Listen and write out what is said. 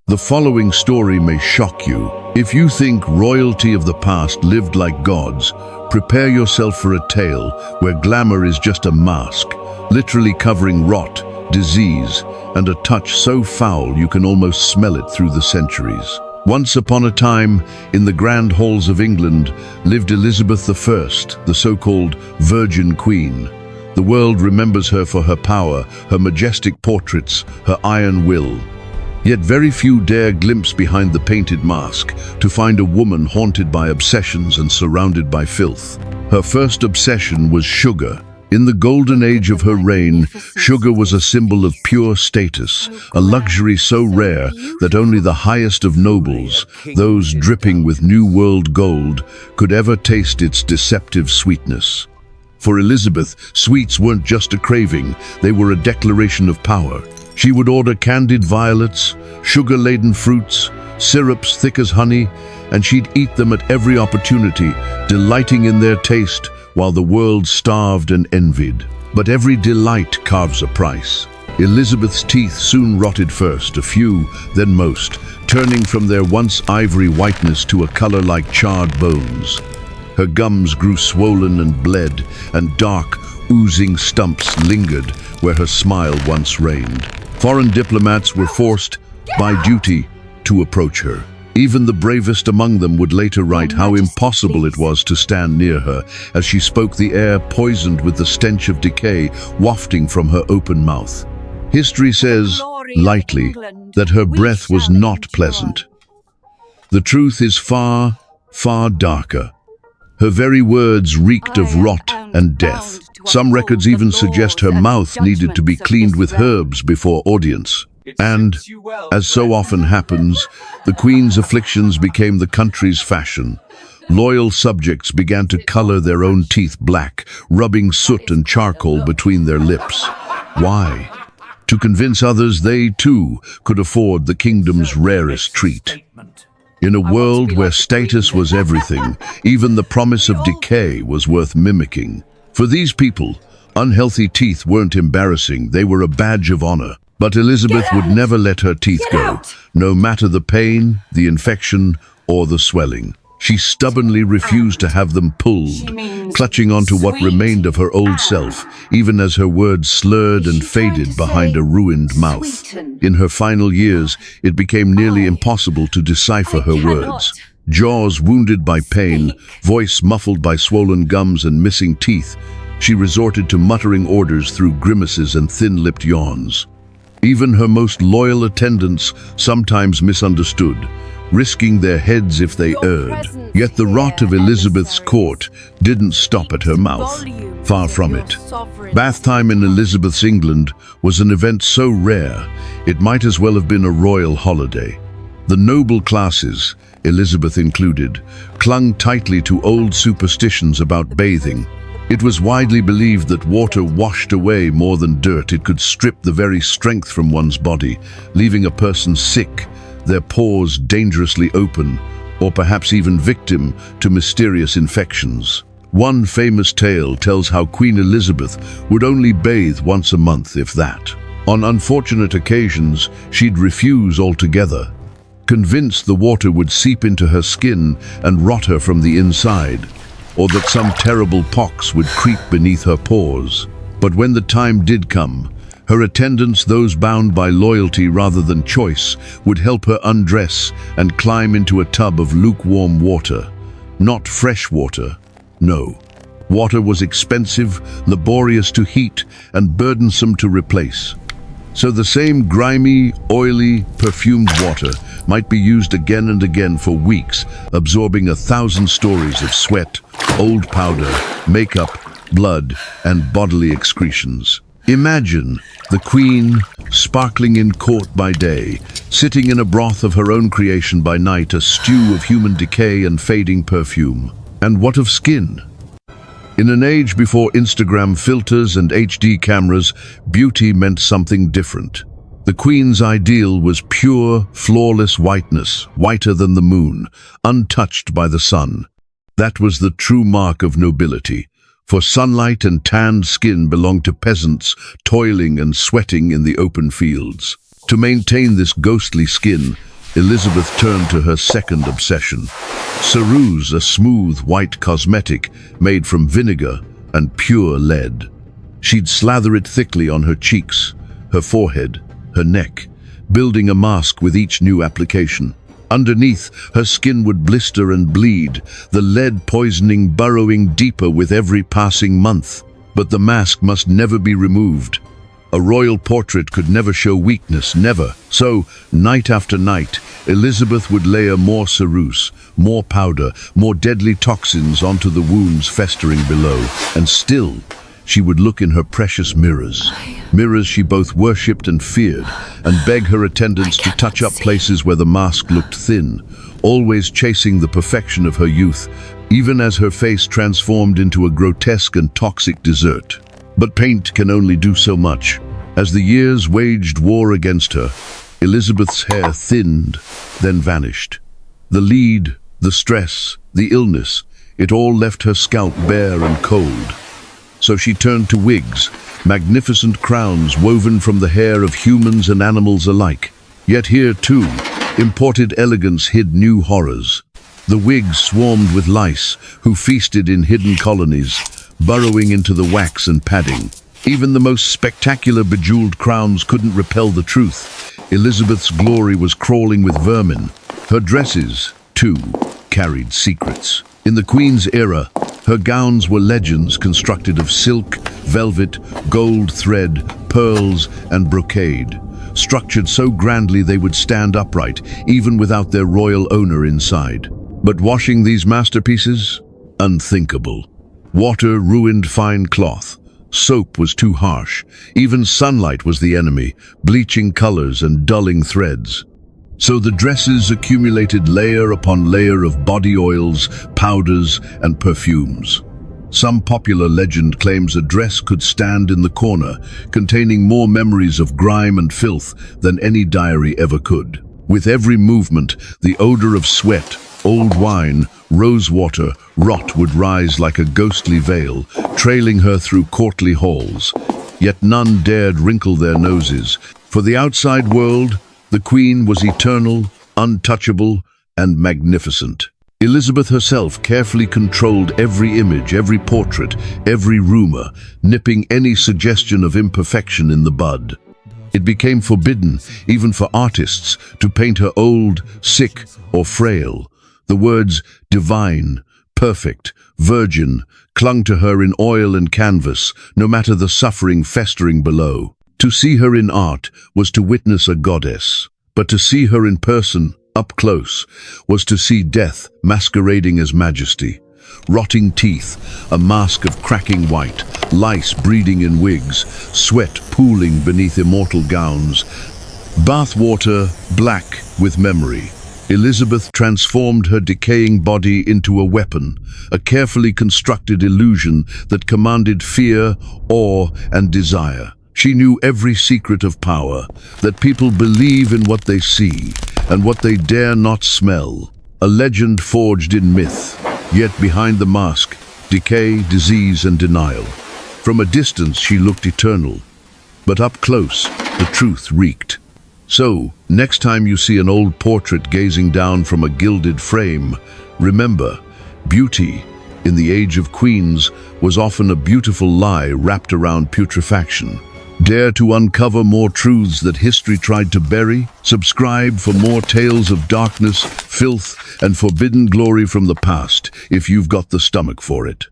The following story may shock you. If you think royalty of the past lived like gods, prepare yourself for a tale where glamour is just a mask, literally covering rot, disease, and a touch so foul you can almost smell it through the centuries. Once upon a time, in the grand halls of England, lived Elizabeth I, the so-called Virgin Queen. The world remembers her for her power, her majestic portraits, her iron will. Yet very few dare glimpse behind the painted mask to find a woman haunted by obsessions and surrounded by filth. Her first obsession was sugar. In the golden age of her reign, sugar was a symbol of pure status, a luxury so rare that only the highest of nobles, those dripping with New World gold, could ever taste its deceptive sweetness. For Elizabeth, sweets weren't just a craving, they were a declaration of power. She would order candied violets, sugar-laden fruits, syrups thick as honey, and she'd eat them at every opportunity, delighting in their taste while the world starved and envied. But every delight carves a price. Elizabeth's teeth soon rotted first, a few, then most, turning from their once ivory whiteness to a color like charred bones. Her gums grew swollen and bled, and dark, oozing stumps lingered where her smile once reigned. Foreign diplomats were forced, by duty, to approach her. Even the bravest among them would later write how impossible it was to stand near her, as she spoke the air poisoned with the stench of decay wafting from her open mouth. History says, lightly, that her breath was not pleasant. The truth is far, far darker. Her very words reeked of rot and death. Some records even suggest her mouth needed to be cleaned with herbs before audience. And, as so often happens, the Queen's afflictions became the country's fashion. Loyal subjects began to color their own teeth black, rubbing soot and charcoal between their lips. Why? To convince others they, too, could afford the kingdom's rarest treat. In a world where status was everything, even the promise of decay was worth mimicking. For these people, unhealthy teeth weren't embarrassing, they were a badge of honor. But Elizabeth would never let her teeth go, no matter the pain, the infection, or the swelling. She stubbornly refused to have them pulled, clutching onto what remained of her old self, even as her words slurred and faded behind a ruined mouth. In her final years, it became nearly impossible to decipher her words. Jaws wounded by pain, voice muffled by swollen gums and missing teeth, she resorted to muttering orders through grimaces and thin-lipped yawns. Even her most loyal attendants sometimes misunderstood, risking their heads if they erred. Yet the rot of Elizabeth's court didn't stop at her mouth. Far from it. Bath time in Elizabeth's England was an event so rare, it might as well have been a royal holiday. The noble classes, Elizabeth included, clung tightly to old superstitions about bathing. It was widely believed that water washed away more than dirt. It could strip the very strength from one's body, leaving a person sick, their pores dangerously open, or perhaps even victim to mysterious infections. One famous tale tells how Queen Elizabeth would only bathe once a month, if that. On unfortunate occasions, she'd refuse altogether, convinced the water would seep into her skin and rot her from the inside, or that some terrible pox would creep beneath her pores. But when the time did come, her attendants, those bound by loyalty rather than choice, would help her undress and climb into a tub of lukewarm water. Not fresh water, no. Water was expensive, laborious to heat, and burdensome to replace. So the same grimy, oily, perfumed water might be used again and again for weeks, absorbing 1,000 stories of sweat, old powder, makeup, blood, and bodily excretions. Imagine the Queen, sparkling in court by day, sitting in a broth of her own creation by night, a stew of human decay and fading perfume. And what of skin? In an age before Instagram filters and HD cameras, beauty meant something different. The Queen's ideal was pure, flawless whiteness, whiter than the moon, untouched by the sun. That was the true mark of nobility, for sunlight and tanned skin belonged to peasants toiling and sweating in the open fields. To maintain this ghostly skin, Elizabeth turned to her second obsession. Ceruse, a smooth white cosmetic made from vinegar and pure lead. She'd slather it thickly on her cheeks, her forehead, her neck, building a mask with each new application. Underneath, her skin would blister and bleed, the lead poisoning burrowing deeper with every passing month. But the mask must never be removed. A royal portrait could never show weakness, never. So, night after night, Elizabeth would layer more ceruse, more powder, more deadly toxins onto the wounds festering below. And still, she would look in her precious mirrors. Mirrors she both worshipped and feared, and beg her attendants to touch up places where the mask looked thin, always chasing the perfection of her youth, even as her face transformed into a grotesque and toxic dessert. But paint can only do so much. As the years waged war against her, Elizabeth's hair thinned, then vanished. The lead, the stress, the illness, it all left her scalp bare and cold. So she turned to wigs, magnificent crowns woven from the hair of humans and animals alike. Yet here, too, imported elegance hid new horrors. The wigs swarmed with lice, who feasted in hidden colonies, burrowing into the wax and padding. Even the most spectacular bejeweled crowns couldn't repel the truth. Elizabeth's glory was crawling with vermin. Her dresses, too, carried secrets. In the Queen's era, her gowns were legends constructed of silk, velvet, gold thread, pearls, and brocade, structured so grandly they would stand upright, even without their royal owner inside. But washing these masterpieces? Unthinkable. Water ruined fine cloth. Soap was too harsh. Even sunlight was the enemy, bleaching colors and dulling threads. So the dresses accumulated layer upon layer of body oils, powders, and perfumes. Some popular legend claims a dress could stand in the corner, containing more memories of grime and filth than any diary ever could. With every movement, the odor of sweat, old wine, rosewater, rot would rise like a ghostly veil, trailing her through courtly halls. Yet none dared wrinkle their noses. For the outside world, the Queen was eternal, untouchable, and magnificent. Elizabeth herself carefully controlled every image, every portrait, every rumor, nipping any suggestion of imperfection in the bud. It became forbidden, even for artists, to paint her old, sick, or frail. The words divine, perfect, virgin clung to her in oil and canvas, no matter the suffering festering below. To see her in art was to witness a goddess, but to see her in person, up close, was to see death masquerading as majesty. Rotting teeth, a mask of cracking white, lice breeding in wigs, sweat pooling beneath immortal gowns, bath water black with memory. Elizabeth transformed her decaying body into a weapon, a carefully constructed illusion that commanded fear, awe, and desire. She knew every secret of power, that people believe in what they see and what they dare not smell. A legend forged in myth, yet behind the mask, decay, disease, and denial. From a distance she looked eternal, but up close, the truth reeked. So, next time you see an old portrait gazing down from a gilded frame, remember, beauty, in the age of queens, was often a beautiful lie wrapped around putrefaction. Dare to uncover more truths that history tried to bury? Subscribe for more tales of darkness, filth, and forbidden glory from the past, if you've got the stomach for it.